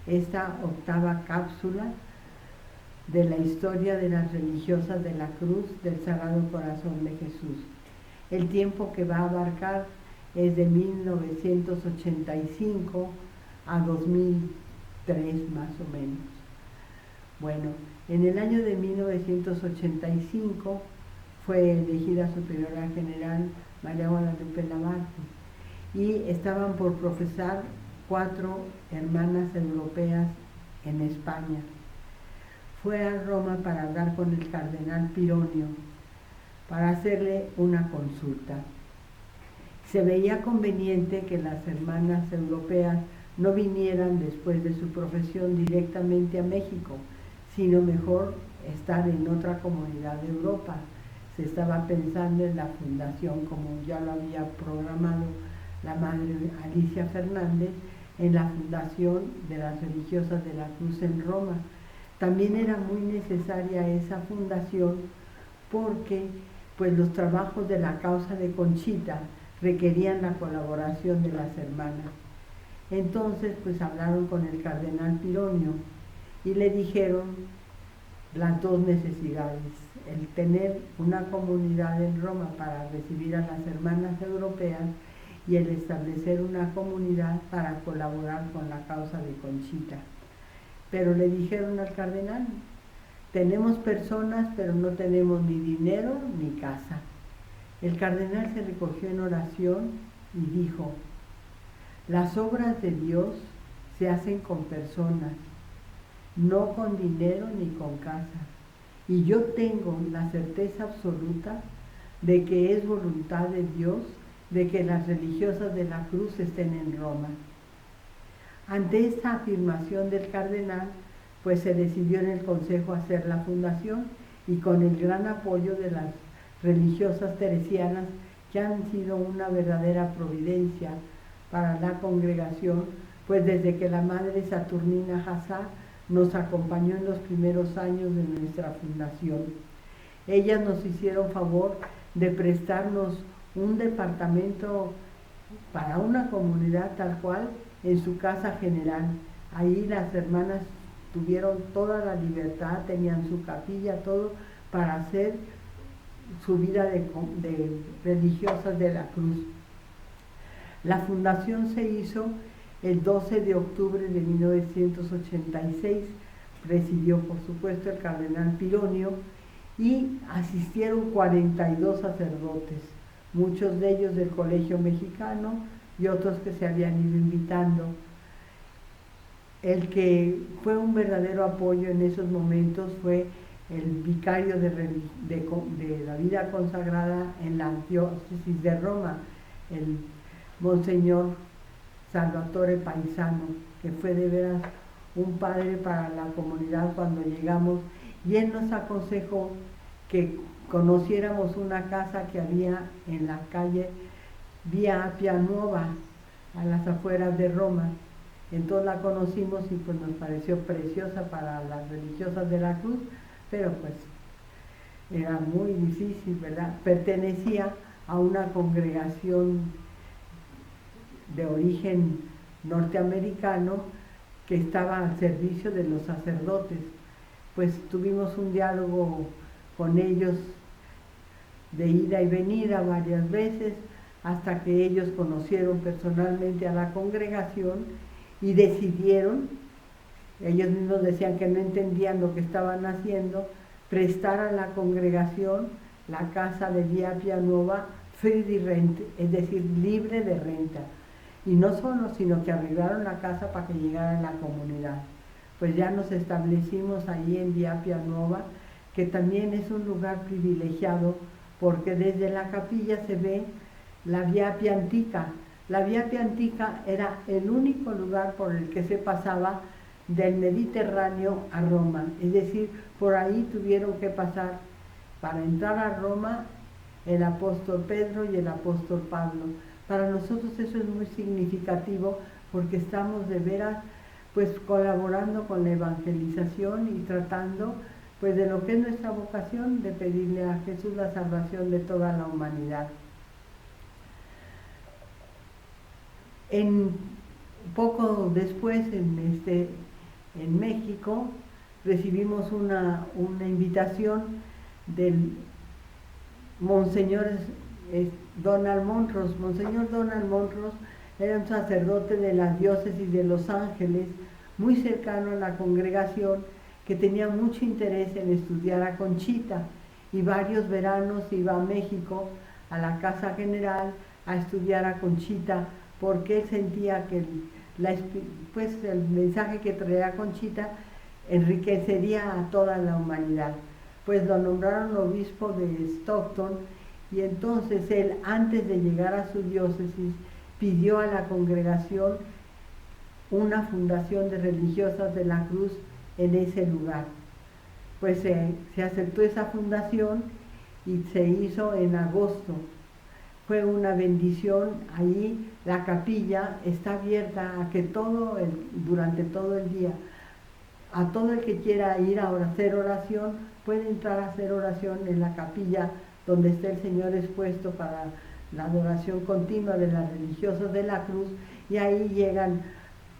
esta octava cápsula de la historia de las religiosas de la Cruz del Sagrado Corazón de Jesús. El tiempo que va a abarcar es de 1985 a 2003 más o menos. Bueno, en el año de 1985 fue elegida superiora general María Guadalupe Labarque y estaban por profesar 4 hermanas europeas en España. Fue a Roma para hablar con el cardenal Pironio, para hacerle una consulta. Se veía conveniente que las hermanas europeas no vinieran después de su profesión directamente a México, sino mejor estar en otra comunidad de Europa. Se estaba pensando en la fundación, como ya lo había programado la madre Alicia Fernández, en la fundación de las religiosas de la Cruz en Roma. También era muy necesaria esa fundación porque pues los trabajos de la causa de Conchita requerían la colaboración de las hermanas. Entonces pues hablaron con el cardenal Pironio y le dijeron las dos necesidades: el tener una comunidad en Roma para recibir a las hermanas europeas y el establecer una comunidad para colaborar con la causa de Conchita. Pero le dijeron al cardenal: tenemos personas, pero no tenemos ni dinero ni casa. El cardenal se recogió en oración y dijo: las obras de Dios se hacen con personas, no con dinero ni con casa. Y yo tengo la certeza absoluta de que es voluntad de Dios de que las religiosas de la Cruz estén en Roma. Ante esta afirmación del cardenal, pues se decidió en el Consejo hacer la fundación, y con el gran apoyo de las religiosas teresianas, que han sido una verdadera providencia para la congregación, pues desde que la madre Saturnina Hassá nos acompañó en los primeros años de nuestra fundación. Ellas nos hicieron favor de prestarnos un departamento para una comunidad tal cual en su casa general. Ahí las hermanas tuvieron toda la libertad, tenían su capilla, todo para hacer su vida de religiosas de la Cruz. La fundación se hizo el 12 de octubre de 1986, presidió por supuesto el cardenal Pironio y asistieron 42 sacerdotes, muchos de ellos del Colegio Mexicano y otros que se habían ido invitando. El que fue un verdadero apoyo en esos momentos fue el vicario de la vida consagrada en la diócesis de Roma, el Monseñor Salvatore Paisano, que fue de veras un padre para la comunidad cuando llegamos, y él nos aconsejó que conociéramos una casa que había en la calle Vía Appia Nuova, a las afueras de Roma. Entonces la conocimos y pues nos pareció preciosa para las religiosas de la Cruz, pero pues era muy difícil, ¿verdad? Pertenecía a una congregación de origen norteamericano que estaba al servicio de los sacerdotes. Pues tuvimos un diálogo con ellos de ida y venida varias veces, hasta que ellos conocieron personalmente a la congregación y decidieron, ellos mismos decían que no entendían lo que estaban haciendo, prestar a la congregación la casa de Vía Appia Nuova free di rent, es decir, libre de renta. Y no solo, sino que arreglaron la casa para que llegara a la comunidad. Pues ya nos establecimos allí en Vía Appia Nuova, que también es un lugar privilegiado, porque desde la capilla se ve la Vía Appia Antica. La Vía Appia Antica era el único lugar por el que se pasaba del Mediterráneo a Roma, es decir, por ahí tuvieron que pasar para entrar a Roma el apóstol Pedro y el apóstol Pablo. Para nosotros eso es muy significativo, porque estamos de veras pues colaborando con la evangelización y tratando pues de lo que es nuestra vocación, de pedirle a Jesús la salvación de toda la humanidad. En poco después, en México, recibimos una invitación del Monseñor Donald Monros. Monseñor Donald Monros era un sacerdote de la diócesis de Los Ángeles, muy cercano a la congregación, que tenía mucho interés en estudiar a Conchita, y varios veranos iba a México, a la Casa General, a estudiar a Conchita, porque él sentía que el mensaje que traía Conchita enriquecería a toda la humanidad. Pues lo nombraron obispo de Stockton, y entonces él, antes de llegar a su diócesis, pidió a la congregación una fundación de religiosas de la Cruz en ese lugar. Pues se aceptó esa fundación y se hizo en agosto. Fue una bendición. Ahí la capilla está abierta a que durante todo el día, a todo el que quiera ir a hacer oración, puede entrar a hacer oración en la capilla donde está el Señor expuesto para la adoración continua de las religiosas de la Cruz, y ahí llegan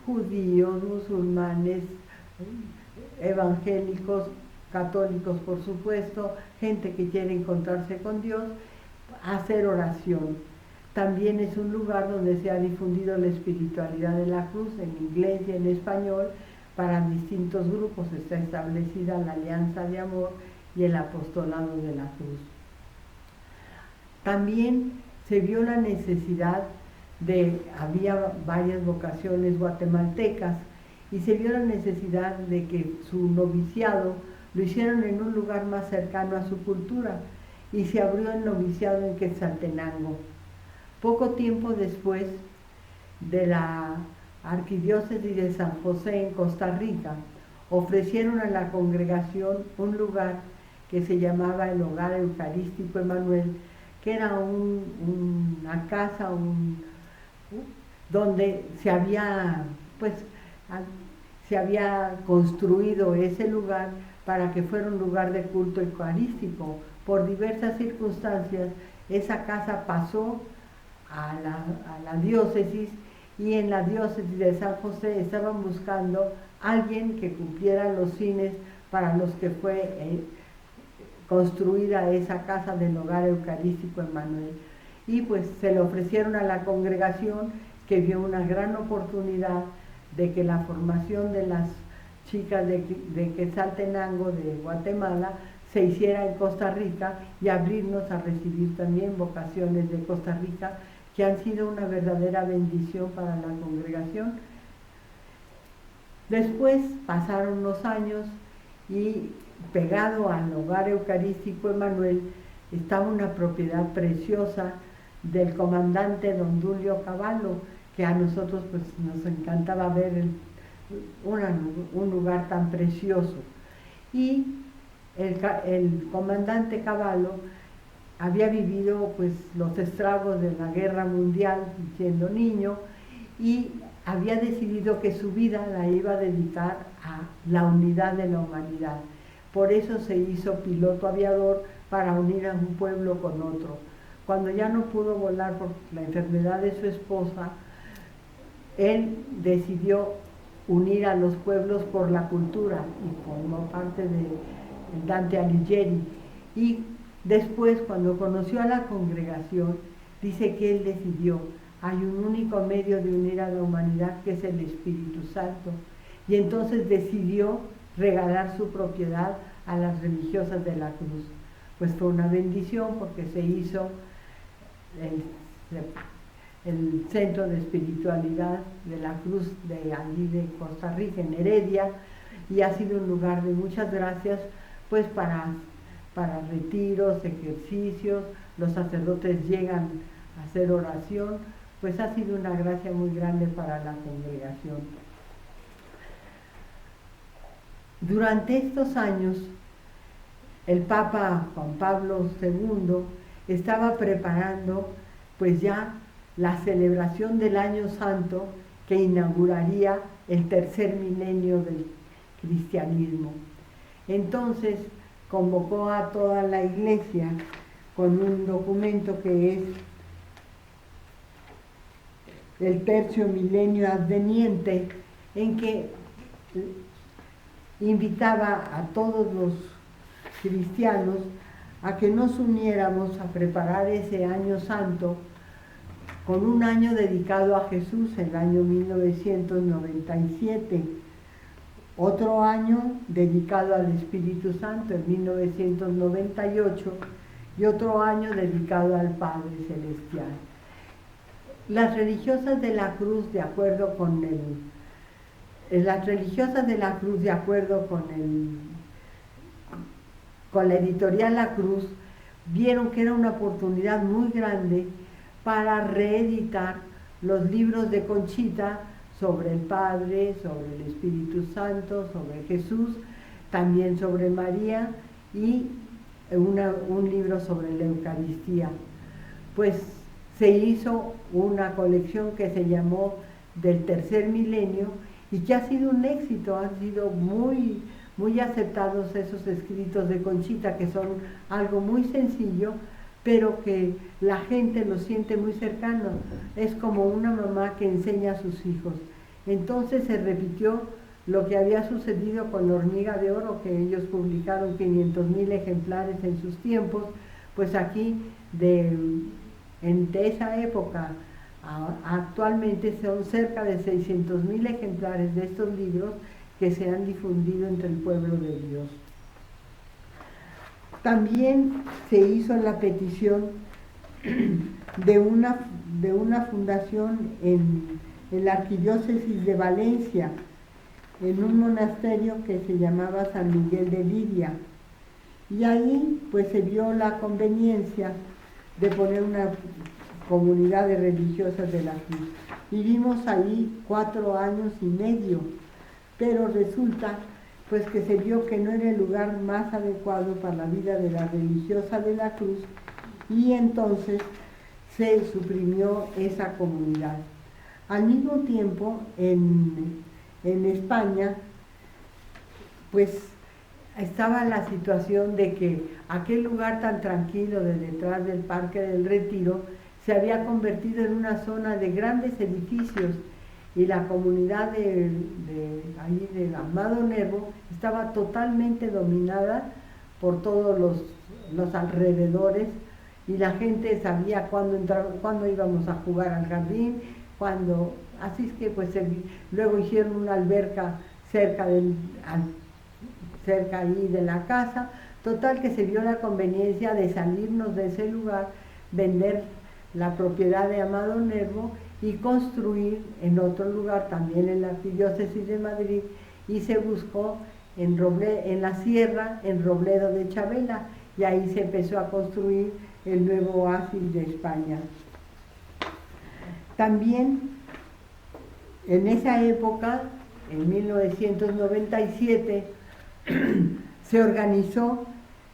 judíos, musulmanes, evangélicos, católicos por supuesto, gente que quiere encontrarse con Dios, a hacer oración. También es un lugar donde se ha difundido la espiritualidad de la Cruz en inglés y en español para distintos grupos. Está establecida la Alianza de Amor y el Apostolado de la Cruz. También se vio la necesidad había varias vocaciones guatemaltecas, y se vio la necesidad de que su noviciado lo hicieron en un lugar más cercano a su cultura, y se abrió el noviciado en Quetzaltenango. Poco tiempo después de la Arquidiócesis de San José en Costa Rica, ofrecieron a la congregación un lugar que se llamaba el Hogar Eucarístico Emmanuel, que era una casa donde se había construido ese lugar para que fuera un lugar de culto eucarístico. Por diversas circunstancias, esa casa pasó a la diócesis, y en la diócesis de San José estaban buscando alguien que cumpliera los fines para los que fue construida esa casa del Hogar Eucarístico Emmanuel. Y pues se le ofrecieron a la congregación, que vio una gran oportunidad de que la formación de las chicas de Quetzaltenango, de Guatemala, se hiciera en Costa Rica, y abrirnos a recibir también vocaciones de Costa Rica, que han sido una verdadera bendición para la congregación. Después pasaron los años, y pegado al Hogar Eucarístico Emmanuel estaba una propiedad preciosa del comandante don Dulio Cavallo, que a nosotros pues nos encantaba ver un lugar tan precioso. Y el comandante Cavallo había vivido pues los estragos de la guerra mundial siendo niño, y había decidido que su vida la iba a dedicar a la unidad de la humanidad. Por eso se hizo piloto aviador, para unir a un pueblo con otro. Cuando ya no pudo volar por la enfermedad de su esposa, él decidió unir a los pueblos por la cultura, y formó parte de Dante Alighieri. Y después, cuando conoció a la congregación, dice que él decidió: hay un único medio de unir a la humanidad, que es el Espíritu Santo. Y entonces decidió regalar su propiedad a las religiosas de la Cruz. Pues fue una bendición, porque se hizo el centro de espiritualidad de la Cruz de allí de Costa Rica, en Heredia, y ha sido un lugar de muchas gracias, pues para retiros, ejercicios, los sacerdotes llegan a hacer oración, pues ha sido una gracia muy grande para la congregación. Durante estos años, el Papa Juan Pablo II estaba preparando pues ya la celebración del Año Santo, que inauguraría el tercer milenio del cristianismo. Entonces convocó a toda la Iglesia con un documento que es el Tercio Milenio Adveniente, en que invitaba a todos los cristianos a que nos uniéramos a preparar ese año santo con un año dedicado a Jesús, el año 1997, otro año dedicado al Espíritu Santo, en 1998, y otro año dedicado al Padre Celestial. Las religiosas de la cruz, de acuerdo con con la editorial La Cruz, vieron que era una oportunidad muy grande para reeditar los libros de Conchita sobre el Padre, sobre el Espíritu Santo, sobre Jesús, también sobre María, y un libro sobre la Eucaristía. Pues se hizo una colección que se llamó Del Tercer Milenio y que ha sido un éxito, han sido muy aceptados esos escritos de Conchita, que son algo muy sencillo, pero que la gente lo siente muy cercano. Es como una mamá que enseña a sus hijos. Entonces se repitió lo que había sucedido con La Hormiga de Oro, que ellos publicaron 500,000 ejemplares en sus tiempos. Pues aquí, de esa época actualmente, son cerca de 600,000 ejemplares de estos libros que se han difundido entre el pueblo de Dios. También se hizo la petición de una fundación en la Arquidiócesis de Valencia, en un monasterio que se llamaba San Miguel de Lidia. Y ahí pues se vio la conveniencia de poner una comunidad de religiosas de la cruz. Vivimos ahí 4 años y medio, pero resulta pues que se vio que no era el lugar más adecuado para la vida de la religiosa de la cruz, y entonces se suprimió esa comunidad. Al mismo tiempo, en España, pues estaba la situación de que aquel lugar tan tranquilo de detrás del Parque del Retiro se había convertido en una zona de grandes edificios, y la comunidad de Amado Nervo estaba totalmente dominada por todos los alrededores, y la gente sabía cuándo íbamos a jugar al jardín, así es que pues luego hicieron una alberca cerca ahí de la casa. Total que se vio la conveniencia de salirnos de ese lugar, vender la propiedad de Amado Nervo y construir en otro lugar, también en la Arquidiócesis de Madrid, y se buscó en la sierra, en Robledo de Chabela, y ahí se empezó a construir el nuevo oasis de España. También en esa época, en 1997, se organizó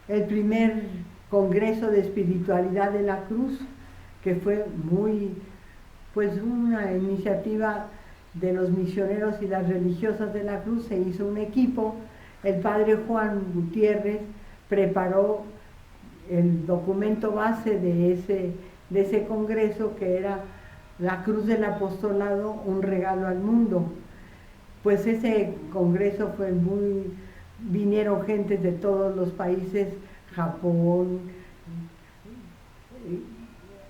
el primer Congreso de Espiritualidad de la Cruz, que fue una iniciativa de los misioneros y las religiosas de la Cruz. Se hizo un equipo. El padre Juan Gutiérrez preparó el documento base de ese congreso, que era La Cruz del Apostolado, un regalo al mundo. Pues ese congreso vinieron gentes de todos los países, Japón,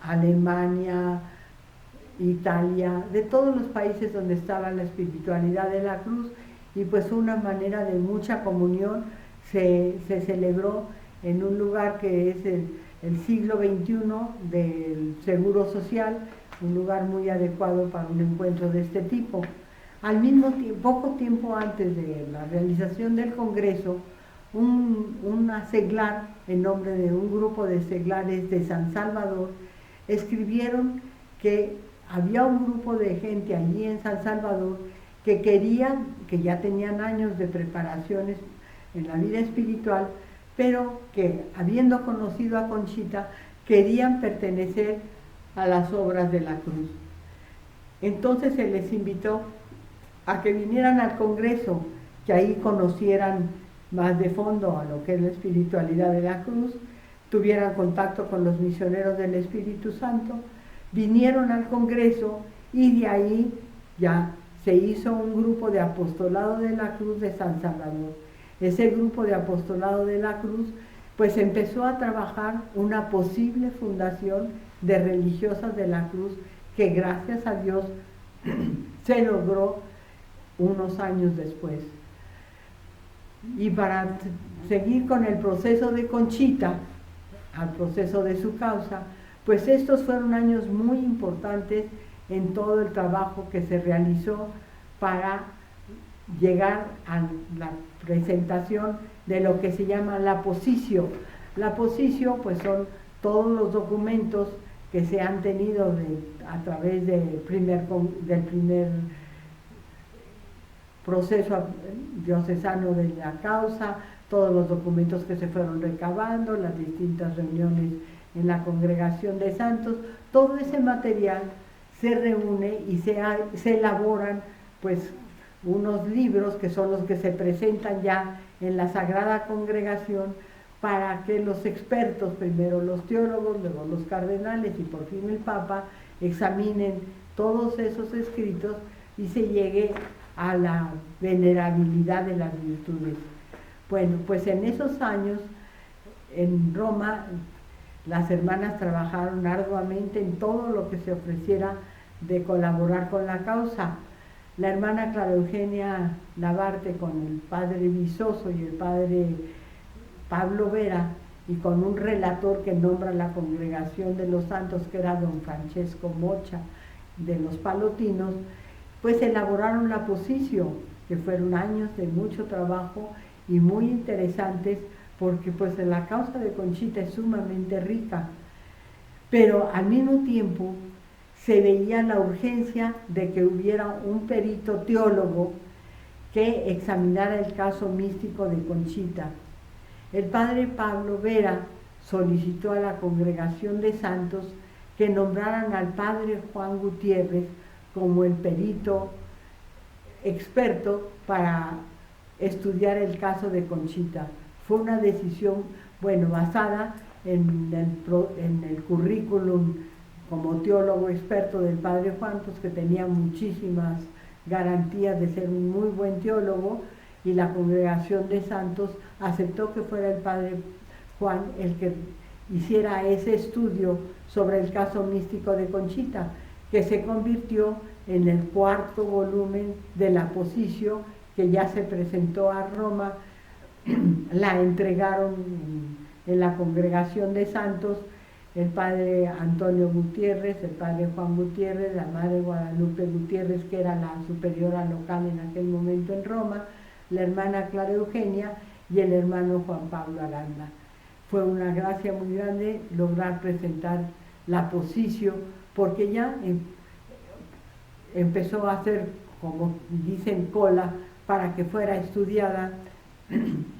Alemania, Italia, de todos los países donde estaba la espiritualidad de la cruz, y pues una manera de mucha comunión. Se celebró en un lugar que es el siglo XXI del Seguro Social, un lugar muy adecuado para un encuentro de este tipo. Al mismo tiempo, poco tiempo antes de la realización del Congreso, una seglar, en nombre de un grupo de seglares de San Salvador, escribieron que había un grupo de gente allí en San Salvador que querían, que ya tenían años de preparaciones en la vida espiritual, pero que, habiendo conocido a Conchita, querían pertenecer a las obras de la cruz. Entonces se les invitó a que vinieran al Congreso, que ahí conocieran más de fondo a lo que es la espiritualidad de la cruz, tuvieran contacto con los misioneros del Espíritu Santo. Vinieron al Congreso, y de ahí ya se hizo un grupo de apostolado de la cruz de San Salvador. ese grupo de apostolado de la cruz, pues empezó a trabajar una posible fundación de religiosas de la cruz que gracias a Dios se logró unos años después. Y para seguir con el proceso de Conchita, al proceso de su causa, pues estos fueron años muy importantes en todo el trabajo que se realizó para llegar a la presentación de lo que se llama la posición. La posición pues son todos los documentos que se han tenido a través del primer proceso diocesano de la causa, todos los documentos que se fueron recabando, las distintas reuniones en la congregación de santos, todo ese material se reúne y se elaboran pues unos libros que son los que se presentan ya en la Sagrada Congregación para que los expertos, primero los teólogos, luego los cardenales y por fin el Papa, examinen todos esos escritos y se llegue a la venerabilidad de las virtudes. Bueno, pues en esos años en Roma las hermanas trabajaron arduamente en todo lo que se ofreciera de colaborar con la causa. La hermana Clara Eugenia Navarte con el padre Vizoso y el padre Pablo Vera y con un relator que nombra la Congregación de los Santos, que era don Francesco Mocha de los Palotinos, pues elaboraron la posición, que fueron años de mucho trabajo y muy interesantes, porque pues la causa de Conchita es sumamente rica, pero al mismo tiempo se veía la urgencia de que hubiera un perito teólogo que examinara el caso místico de Conchita. El padre Pablo Vera solicitó a la Congregación de Santos que nombraran al padre Juan Gutiérrez como el perito experto para estudiar el caso de Conchita. Fue una decisión, basada en el currículum como teólogo experto del padre Juan, pues que tenía muchísimas garantías de ser un muy buen teólogo, y la Congregación de Santos aceptó que fuera el padre Juan el que hiciera ese estudio sobre el caso místico de Conchita, que se convirtió en el cuarto volumen de la Posición, que ya se presentó a Roma. La entregaron en la Congregación de Santos el padre Antonio Gutiérrez, el padre Juan Gutiérrez, la madre Guadalupe Gutiérrez, que era la superiora local en aquel momento en Roma, la hermana Clara Eugenia y el hermano Juan Pablo Aranda. Fue una gracia muy grande lograr presentar la Posición, porque ya empezó a hacer, como dicen, cola para que fuera estudiada,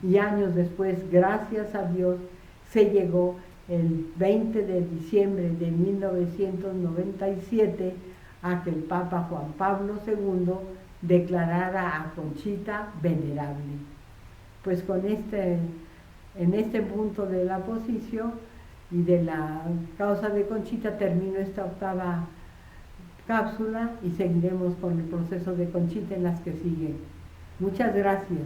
y años después, gracias a Dios, se llegó el 20 de diciembre de 1997 a que el Papa Juan Pablo II declarara a Conchita venerable. Pues en este punto de la Posición y de la causa de Conchita termino esta octava cápsula y seguiremos con el proceso de Conchita en las que siguen. Muchas gracias.